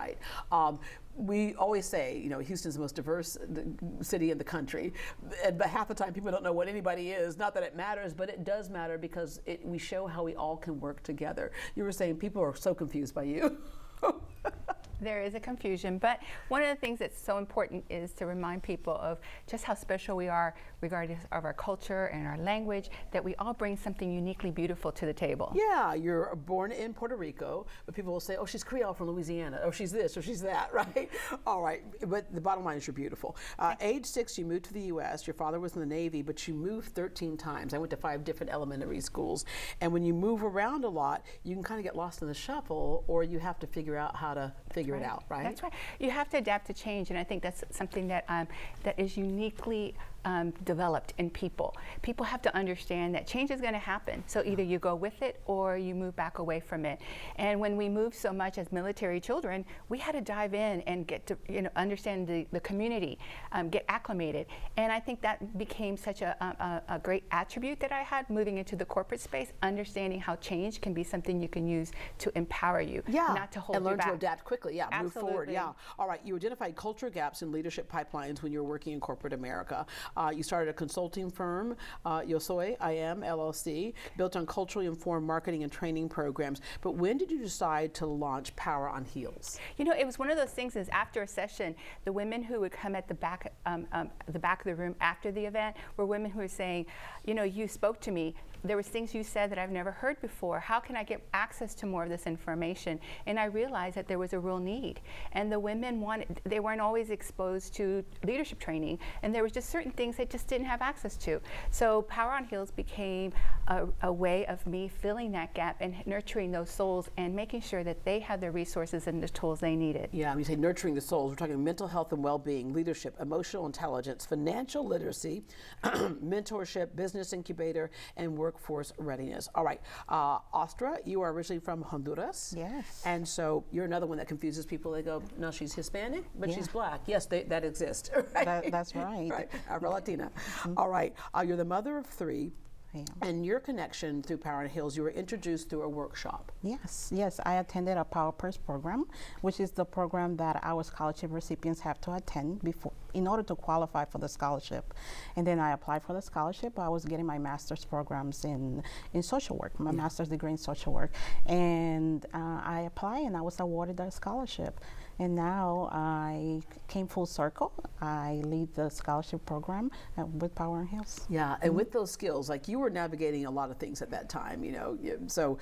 right. We always say, you know, Houston's the most diverse city in the country, but half the time people don't know what anybody is. Not that it matters, but it does matter because we show how we all can work together. You were saying people are so confused by you. There is a confusion, but one of the things that's so important is to remind people of just how special we are regardless of our culture and our language, that we all bring something uniquely beautiful to the table. Yeah, you're born in Puerto Rico, but people will say, oh, she's Creole from Louisiana, or she's this, or she's that, right? All right, but the bottom line is you're beautiful. Age 6, you moved to the U.S. Your father was in the Navy, but you moved 13 times. I went to 5 different elementary schools. And when you move around a lot, you can kind of get lost in the shuffle, or you have to figure out how to figure it out, right? That's right. You have to adapt to change, and I think that's something that that is uniquely developed in people. People have to understand that change is going to happen. So either you go with it or you move back away from it. And when we moved so much as military children, we had to dive in and get to understand the community, get acclimated. And I think that became such a great attribute that I had moving into the corporate space, understanding how change can be something you can use to empower you, not to hold you back. And learn to adapt quickly, Absolutely. Move forward, All right, you identified culture gaps in leadership pipelines when you were working in corporate America. You started a consulting firm, Yo Soy, I Am, LLC, built on culturally informed marketing and training programs. But when did you decide to launch Power on Heels? You know, it was one of those things is after a session, the women who would come at the back of the room after the event were women who were saying, you know, you spoke to me. There was things you said that I've never heard before. How can I get access to more of this information? And I realized that there was a real need. And the women they weren't always exposed to leadership training. And there was just certain things they just didn't have access to. So Power on Heels became a way of me filling that gap and nurturing those souls and making sure that they had the resources and the tools they needed. Yeah, when you say nurturing the souls, we're talking mental health and well-being, leadership, emotional intelligence, financial literacy, mentorship, business incubator, and workforce readiness. All right, Austra, you are originally from Honduras. Yes. And so you're another one that confuses people. They go, no, she's Hispanic, but she's black. Yes, that exists. Right? That's right. Right, Afro-Latina. All right, you're the mother of 3. And your connection through Power on Heels, you were introduced through a workshop. Yes, I attended a Power Purse program, which is the program that our scholarship recipients have to attend in order to qualify for the scholarship. And then I applied for the scholarship. I was getting my master's programs in social work, my master's degree in social work. And I applied and I was awarded a scholarship. And now I came full circle. I lead the scholarship program with Power on Heels. Yeah, and with those skills, like you were navigating a lot of things at that time, you know, so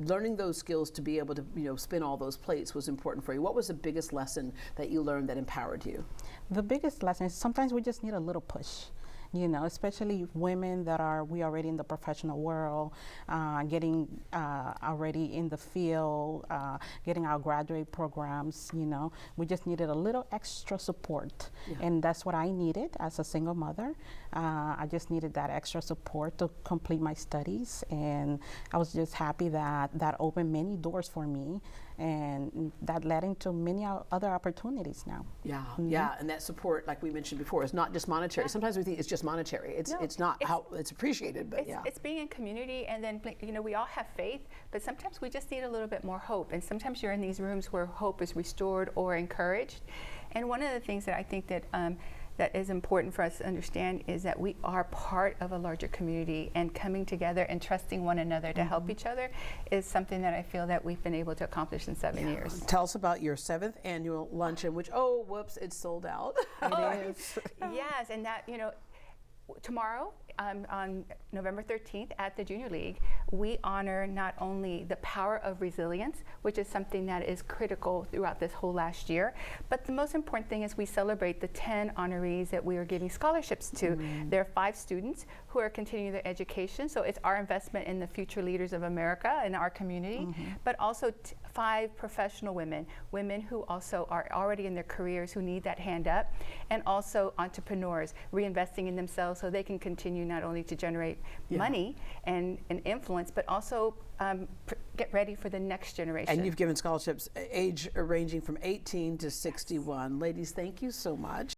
learning those skills to be able to, spin all those plates was important for you. What was the biggest lesson that you learned that empowered you? The biggest lesson is sometimes we just need a little push. Especially women that we already in the professional world, getting already in the field, getting our graduate programs, we just needed a little extra support. And that's what I needed as a single mother. I just needed that extra support to complete my studies. And I was just happy that opened many doors for me. And that led into many other opportunities now. Yeah, and that support, like we mentioned before, is not just monetary. Sometimes we think it's just monetary. It's not how it's appreciated, but it's being in community, and then we all have faith, but sometimes we just need a little bit more hope. And sometimes you're in these rooms where hope is restored or encouraged. And one of the things that I think that that is important for us to understand is that we are part of a larger community, and coming together and trusting one another to help each other is something that I feel that we've been able to accomplish in 7 years. Tell us about your 7th annual luncheon, which, oh, whoops, it's sold out. It is. Yes, and that, tomorrow, on November 13th at the Junior League, we honor not only the power of resilience, which is something that is critical throughout this whole last year, but the most important thing is we celebrate the 10 honorees that we are giving scholarships to. There are 5 students who are continuing their education, so it's our investment in the future leaders of America and our community, but also 5 professional women who also are already in their careers who need that hand up, and also entrepreneurs reinvesting in themselves so they can continue not only to generate money and influence, but also get ready for the next generation. And you've given scholarships age ranging from 18 to 61. Ladies, thank you so much.